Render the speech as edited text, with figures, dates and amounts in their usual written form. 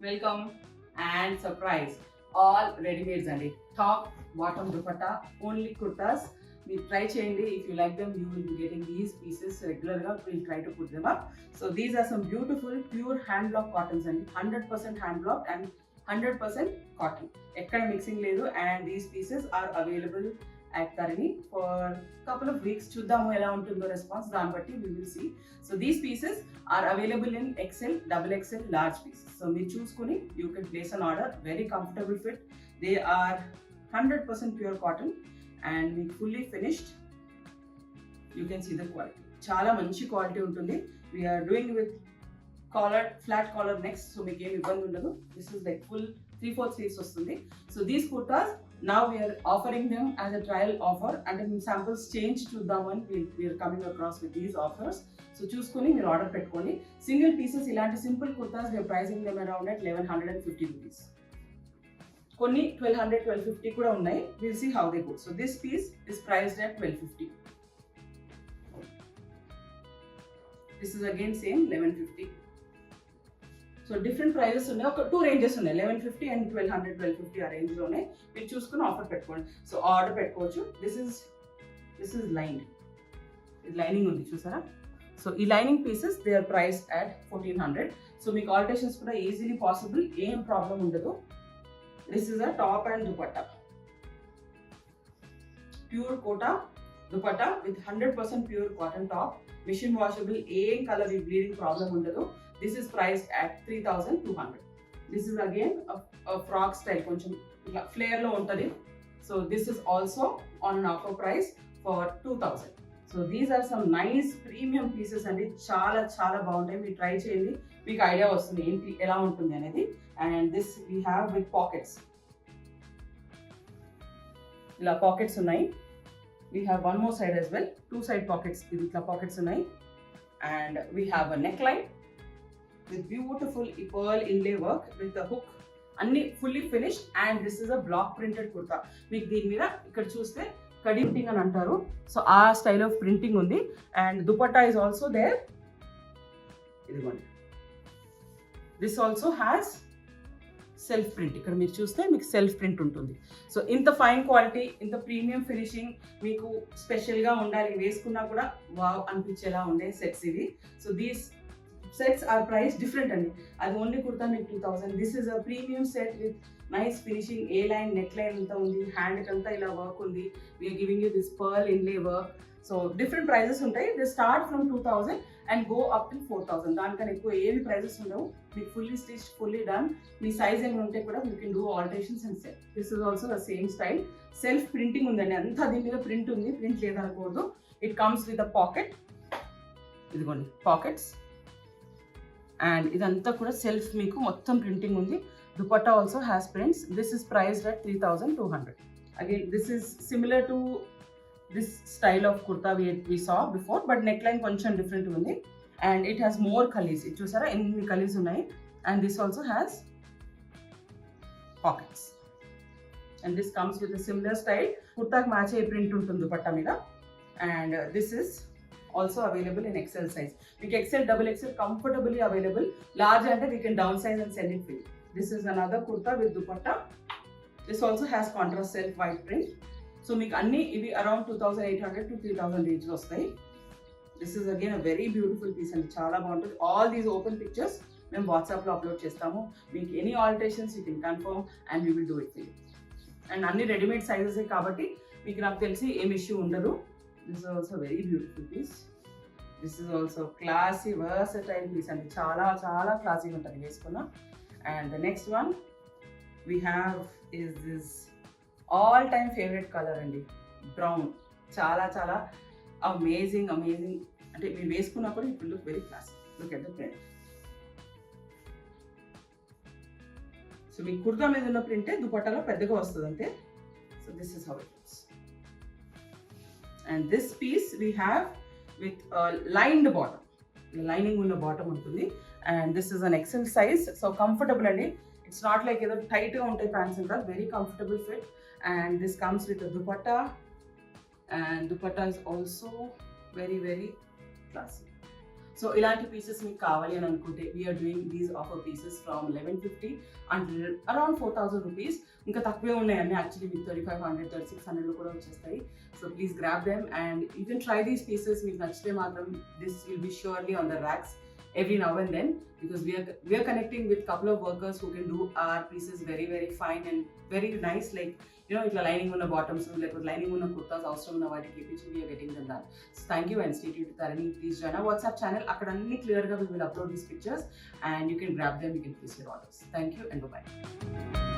Welcome and surprise all readymades అండి. Top bottom dupatta only kurtas. మీరు try చేయండి. If you like them you will be getting these pieces రెగ్యులర్గా. Will try to put them up. So these are some beautiful pure hand block cottons అండి. 100% hand block and 100% cotton. ఎక్కడ mixing లేదు. And these pieces are available at Tarini for couple of weeks. చూద్దాము ఎలా ఉంటుందో response, దాన్ని బట్టి we will see. So these pieces are available in XL, XXL, large pieces. So మీరు చూసుకొని you can place an order. Very comfortable fit. They are 100% pure cotton and మీకు fully finished. You can see the quality. చాలా మంచి quality ఉంటుంది. We are doing with collar, flat collar necks, so మీకు ఏమి ఇబ్బంది ఉండదు. This is like full 3/4 sleeves వస్తుంది. So these kurtas now we are offering them as a trial offer, and in samples change చూద్దామని we are coming across with these offers. So చూసుకొని మీరు order పెట్టుకోండి. Single pieces ఇలాంటి simple kurtas we are pricing them around at 1150 rupees. కొన్ని 1200, 1250 కూడా ఉన్నాయి. We'll see how they go. So this piece is priced at 1250. This is again same 1150. So different prices ఉన్నాయి. ఒక 2 ranges ఉన్నాయి. 1150 అండ్ 1200, 1250 ఆ రేంజ్లోనే మీరు చూసుకుని ఆఫర్ పెట్టుకోండి. సో ఆర్డర్ పెట్టుకోవచ్చు. This is lined. ఇది లైనింగ్ ఉంది చూసారా. సో ఈ lining pieces they are priced at 1400. So మీకు ఆల్టరేషన్స్ కూడా ఈజీలీ పాసిబుల్. ఏం ప్రాబ్లం ఉండదు. This is a top and dupatta. Pure Kota dupatta with 100% pure cotton top. Machine washable. ఏం కలర్ బ్లీడింగ్ ప్రాబ్లం ఉండదు. This is priced at 3200. This is again a frog style, కొంచెం flare లో ఉంటుంది. So this is also on an offer price for 2000. So these are some nice premium pieces అండి. చాలా చాలా బాగుంటాయి. మీరు ట్రై చేయండి, మీకు ఐడియా వస్తుంది ఏంటి ఎలా ఉంటుంది అనేది. And this we have with pockets. ఇలా పాకెట్స్ ఉన్నాయి. We have one more side as well. 2 side pockets. ఇది ఇట్లా పాకెట్స్ ఉన్నాయి. And we have a neckline with beautiful pearl inlay work with the hook. అన్ని fully finished and this is a block printed kurta. మీకు దీని మీద ఇక్కడ చూస్తే కడి printing అని అంటారు. సో ఆ స్టైల్ ఆఫ్ ప్రింటింగ్ ఉంది. And dupatta is also there. ఇదిగోండి. This also has self print. ఇక్కడ మీరు చూస్తే మీకు సెల్ఫ్ ప్రింట్ ఉంటుంది. సో ఇంత ఫైన్ క్వాలిటీ, ఇంత ప్రీమియం ఫినిషింగ్ మీకు స్పెషల్గా ఉండాలి, వేసుకున్నా కూడా వావ్ అనిపించేలా ఉండే సెట్స్ ఇవి. So these sets are priced different అండి. అది ఓన్లీ కుర్తా మీకు 2000. This is a premium set with nice finishing. A line, neck line అంతా ఉంది. హ్యాండ్ అంతా ఇలా వర్క్ ఉంది. We're giving you this pearl inlay work. So different prices ఉంటాయి. They start from 2000 and go up to 4000. దానికన్నా ఎక్కువ ఏవి prices ఉండవు. మీకు ఫుల్లీ స్టిచ్, ఫుల్లీ డన్. మీ సైజ్ ఏమి ఉంటే కూడా you can do alterations and set. This is also the same style. Self printing ఉందండి. అంతా దీని మీద ప్రింట్ ఉంది. ప్రింట్ లేదనుకోవద్దు. It comes with a pocket. ఇదిగోండి పాకెట్స్. అండ్ ఇదంతా కూడా సెల్ఫ్ మీకు మొత్తం ప్రింటింగ్ ఉంది. Dupatta also has prints. This is priced at 3200. Again this is similar to this style of kurta we saw before, but neck line కొంచెం different ఉంది. And it has more kalis. ఇది చూసారా ఎన్ని కలీస్ ఉన్నాయి. And this also has pockets. And this comes with similar style. కుర్తాకి match అయ్యే print ఉంటుంది దుపట్టా మీద. And this is also available in XL size. మీకు XL, XXL comfortably available. Large అంటే we can downsize and send it for you. This is another kurta with dupatta. This also has contrast self white print. So మీకు అన్ని ఇవి around 2800 to 3000 range లో వస్తాయి. This is again a very beautiful piece అండి. చాలా బాగుంటుంది. All these open pictures మేము వాట్సాప్లో అప్లోడ్ చేస్తాము. మీకు any alterations you can confirm and we will do it for you. And అన్ని రెడీమేడ్ సైజెసే కాబట్టి మీకు నాకు తెలిసి ఏం ఇష్యూ ఉండదు. This is also very beautiful piece. This is also classy, versatile piece and చాలా చాలా classy ఉంటుంది వేసుకున్నా. And the next one we have is this all time favorite color అండి, brown. చాలా చాలా amazing అంటే మీరు వేసుకున్నా కూడా it will look very classy. Look at the print. So మీ కుర్తా మీద ఉన్న ప్రింటే దుపట్టాలో పెద్దగా వస్తుంది అంతే. So this is how it looks. And this piece we have with a lined bottom. Lining ఉన్న బాటమ్ ఉంటుంది. And this is an XL size. So comfortable అండి. It's not like ఏదో టైట్గా ఉంటాయి ప్యాంట్స్ ఇంకా. Very comfortable fit. And this comes with a dupatta. And dupatta is also very classy. So ఇలాంటి pieces మీకు కావాలి అని అనుకుంటే we are doing these offer pieces from 1150 and around 4000 rupees. ఇంకా తక్కువే ఉన్నాయండి యాక్చువల్లీ, మీకు 3500 3600 కూడా వచ్చేస్తాయి. So please grab them and you can try these pieces. మీకు నచ్చితే మాత్రం this will be surely on the racks every now and then, because we are connecting with couple of workers who can do our pieces very very fine and very nice, like you know, itla lining unna bottoms, like lining unna kurtas avasram unna vaati kepichi we are getting them done. So thank you and stay tuned to Tarini. Please join our WhatsApp channel, akkada anni clear ga we will upload these pictures and you can grab them, you can place your orders. Thank you and bye bye.